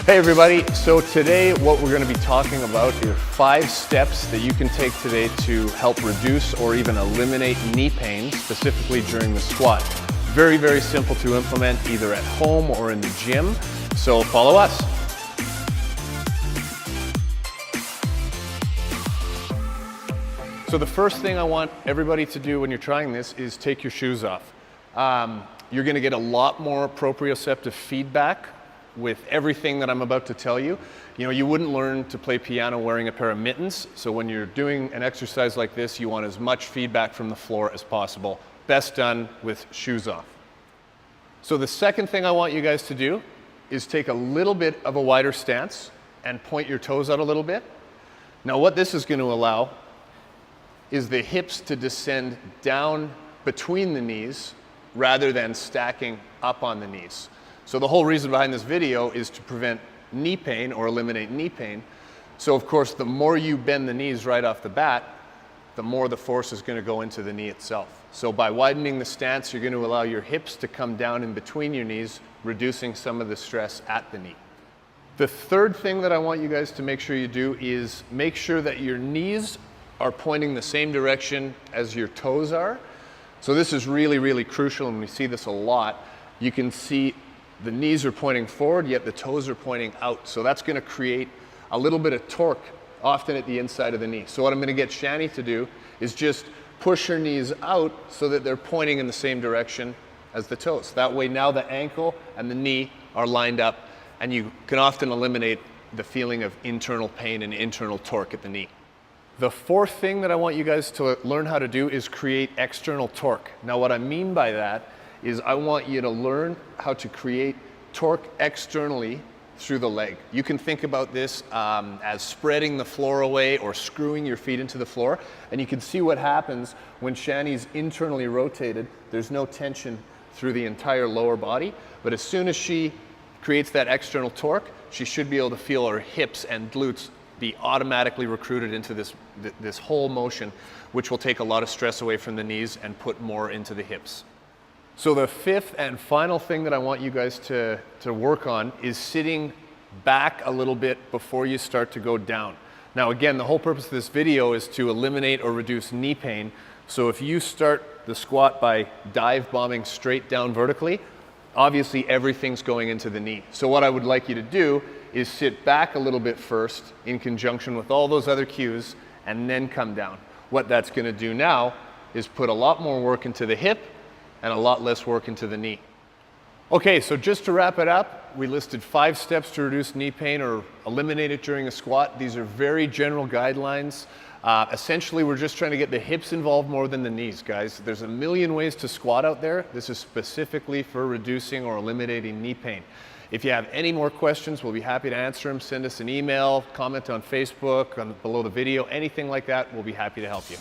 Hey everybody, so today what we're going to be talking about is 5 steps that you can take today to help reduce or even eliminate knee pain, specifically during the squat. Very, very simple to implement either at home or in the gym, so follow us. So the first thing I want everybody to do when you're trying this is take your shoes off. You're going to get a lot more proprioceptive feedback with everything that I'm about to tell you. You know, you wouldn't learn to play piano wearing a pair of mittens, so when you're doing an exercise like this, you want as much feedback from the floor as possible. Best done with shoes off. So the second thing I want you guys to do is take a little bit of a wider stance and point your toes out a little bit. Now what this is going to allow is the hips to descend down between the knees rather than stacking up on the knees. So the whole reason behind this video is to prevent knee pain or eliminate knee pain. So of course, the more you bend the knees right off the bat, the more the force is going to go into the knee itself. So by widening the stance, you're going to allow your hips to come down in between your knees, reducing some of the stress at the knee. The third thing that I want you guys to make sure you do is make sure that your knees are pointing the same direction as your toes are. So this is really, really crucial, and we see this a lot. You can see the knees are pointing forward, yet the toes are pointing out. So that's going to create a little bit of torque, often at the inside of the knee. So what I'm going to get Shani to do is just push her knees out so that they're pointing in the same direction as the toes. That way now the ankle and the knee are lined up, and you can often eliminate the feeling of internal pain and internal torque at the knee. The fourth thing that I want you guys to learn how to do is create external torque. Now what I mean by that is I want you to learn how to create torque externally through the leg. You can think about this as spreading the floor away or screwing your feet into the floor, and you can see what happens when Shani's internally rotated. There's no tension through the entire lower body, but as soon as she creates that external torque, she should be able to feel her hips and glutes be automatically recruited into this whole motion, which will take a lot of stress away from the knees and put more into the hips. So the fifth and final thing that I want you guys to work on is sitting back a little bit before you start to go down. Now again, the whole purpose of this video is to eliminate or reduce knee pain. So if you start the squat by dive bombing straight down vertically, obviously everything's going into the knee. So what I would like you to do is sit back a little bit first in conjunction with all those other cues and then come down. What that's going to do now is put a lot more work into the hip and a lot less work into the knee. Okay, so just to wrap it up, we listed 5 steps to reduce knee pain or eliminate it during a squat. These are very general guidelines. Essentially, we're just trying to get the hips involved more than the knees, guys. There's a million ways to squat out there. This is specifically for reducing or eliminating knee pain. If you have any more questions, we'll be happy to answer them. Send us an email, comment on Facebook, below the video, anything like that, we'll be happy to help you.